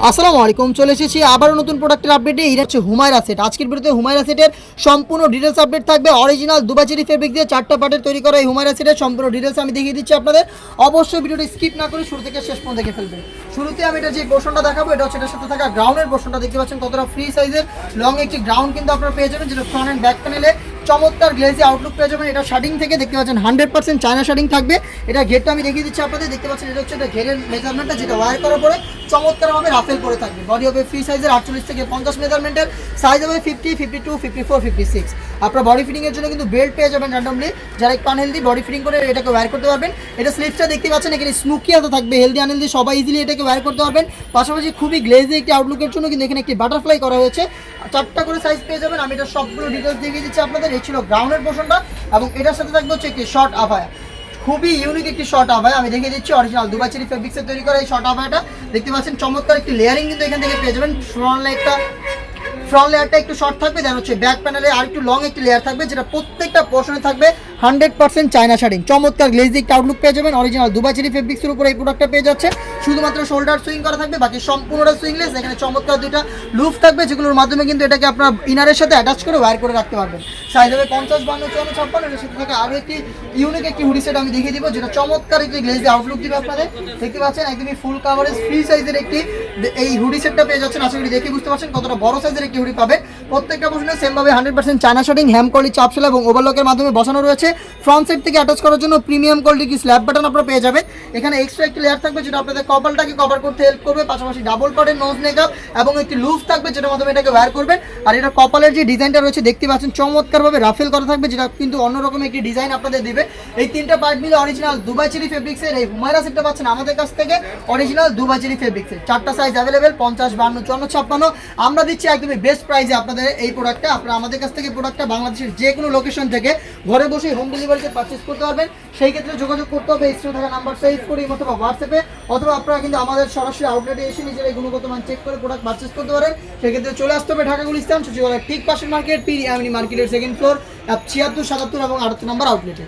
আসসালামু আলাইকুম, চলে এসেছি আবারও নতুন প্রোডাক্টের আপডেটে। এটা হচ্ছে হুমায়রা সেট। আজকের ভিডিওতে হুমায়রা সেটের সম্পূর্ণ ডিটেলস আপডেট থাকবে। অরিজিনাল দুবাচেরি ফেব্রিক দিয়ে 4টা পার্টের তৈরি করা এই হুমায়রা সেটের সম্পূর্ণ ডিটেলস আমি দেখিয়ে দিচ্ছি আপনাদের। অবশ্যই ভিডিওটি স্কিপ না করে শুরু থেকে শেষ পর্যন্ত দেখে ফেলবেন। শুরুতে আমি এটা যে পোর্শনটা দেখাবো, এটা হচ্ছে এটার সাথে থাকা গ্রাউন্ডের পোর্শনটা দেখতে পাচ্ছেন কতটা ফ্রি সাইজের লং একটি গ্রাউন্ড কিন্তু আপনারা পেয়ে যাবেন, যেটা ফ্রন্ট অ্যান্ড ব্যাক প্যানেলে চমৎকার গ্লেজি আউটলুক পেয়ে যাবেন। এটা শার্টিং থেকে দেখতে পাচ্ছেন 100% চায়না শার্টিং থাকবে। এটা ঘেরটা আমি দেখিয়ে দিচ্ছি আপনাদের, দেখতে পাচ্ছেন এটা হচ্ছে এটা ঘেরের মেজারমেন্টটা, যেটা ওয়্যার করার পরে চমৎকারভাবে রাফেল করে থাকবে। বডি হবে ফ্রি সাইজের 48 থেকে 50 মেজারমেন্টের, সাইজ হবে 50, 52, 54, 56। আপনার বডি ফিটিংয়ের জন্য কিন্তু বেল্ট পেয়ে যাবেন র্যান্ডমলি, যারা একটু আনহেলদি বডি ফিটিং করে এটাকে ওয়্যার করতে পারবেন। এটা স্লিভসটা দেখতে পাচ্ছেন এখানে স্মুকি হাতে থাকবে, হেলদি আনহেলদি সবাই ইজিলি এটাকে ওয়্যার করতে পারবেন। পাশাপাশি খুবই গ্লেজি একটি আউটলুকের জন্য কিন্তু এখানে একটি বাটারফ্লাই করা হয়েছে। 4টা করে সাইজ পেয়ে যাবেন। আমি এটা সবগুলো ডিটেলস দেখিয়ে দিচ্ছি আপনাদের। এই ছিল গ্রাউন্ডের পোর্শনটা, এবং এটার সাথে থাকবে হচ্ছে একটি শর্ট আভায়া, খুবই ইউনিক একটি শর্ট আভায়া। আমি দেখিয়ে দিচ্ছি অরিজিনাল দুবাচেরি ফেব্রিক্সে তৈরি করা এই শর্ট আভায়াটা দেখতে পাচ্ছেন। চমৎকার একটি লেয়ারিং কিন্তু এখান থেকে পেয়ে যাবেন। ফ্রন্ট লেয়ারটা একটু শর্ট থাকবে, দেন হচ্ছে ব্যাক প্যানেলে আর একটু লং একটি লেয়ার থাকবে, যেটা প্রত্যেকটা পোর্শনে থাকবে 100% চায়না শাড়িং। চমৎকার গ্লেজি একটা আউটলুক পেয়ে যাবেন। অরিজিনাল দুবাচেরি ফেব্রিক্সের উপরে এই প্রোডাক্টটা পেয়ে যাচ্ছে। শুধুমাত্র শোল্ডার সুইং করা থাকবে, বাকি সম্পূর্ণটা সুইংলেস। এখানে চমৎকার দুইটা লুপ থাকবে, যেগুলোর মাধ্যমে কিন্তু এটাকে আপনার ইনারের সাথে অ্যাটাচ করে ওয়্যার করে রাখতে পারবেন। সাইজ হবে 50, 52, 54, 56। এর সাথে থাকে আরও একটি ইউনিক একটি হুডি সেট আমি দেখিয়ে দিব, যেটা চমৎকার একটি গ্লেজি আউটলুক দিবে আপনাদের। দেখতে পাচ্ছেন একদমই ফুল কাভারেজ ফ্রি সাইজের একটি এই হুডি সেটটা পেয়ে যাচ্ছেন। আশা করি দেখে বুঝতে পারছেন কতটা বড় সাইজের একটি হুডি পাবেন। প্রত্যেকটা পোর্শনে সেমভাবে 100% চায়না শার্টিং, হ্যাম কোয়ালিটি চাপশোলা এবং ওভারলকের মাধ্যমে বসানো রয়েছে। ফ্রন্ট সাইড থেকে অ্যাটাচ করার জন্য প্রিমিয়াম কোয়ালিটি স্ল্যাব বাটন আপনারা পেয়ে যাবেন। এখানে এক্সট্রা একটি লেয়ার থাকবে, যেটা আপনাদের কপালটাকে কভার করতে হেল্প করবে। পাশাপাশি ডাবল কটের নোজ মেকআপ এবং একটি লুজ থাকবে, যেটার মাধ্যমে এটাকে ওয়্যার করবেন। আর এটা কপালের যে ডিজাইনটা রয়েছে দেখতে পাচ্ছেন চমৎকারভাবে রাফেল করা থাকবে, যেটা কিন্তু অন্যরকম একটি ডিজাইন আপনাদের দিবে। এই 3টা পার্ট মিলে অরিজিনাল দুবাচেরি ফেব্রিক্সের এই হুমায়রা সেটটা পাচ্ছেন আমাদের কাছ থেকে। অরিজিনাল দুবাচেরি ফেব্রিক্সের 4টা সাইজ অ্যাভেলেবেল, 50, 52, 54, 56। আমরা দিচ্ছি একদমই বেস্ট প্রাইসে আপনাদের এই প্রোডাক্টটা। আপনারা আমাদের কাছ থেকে প্রোডাক্টটা বাংলাদেশের যে কোনো লোকেশন থেকে ঘরে বসে হোম ডেলিভারিতে পারচেস করতে পারবেন। সেই ক্ষেত্রে যোগাযোগ করতে হবে স্ক্রিনে থাকা নাম্বার সেভ করে অথবা হোয়াটসঅ্যাপে, অথবা আপনারা কিন্তু আমাদের সরাসরি আউটলেটে এসে নিজেরাই গুণগত মান চেক করে প্রোডাক্ট পারচেস করতে পারেন। সেক্ষেত্রে চলে আসতে হবে ঢাকা গুলিস্তান সচিবালয়ের ঠিক পাশের মার্কেট, পীর ইয়ামিনী মার্কেটের 2nd ফ্লোর, 76, 77 এবং 78 নম্বর আউটলেটে।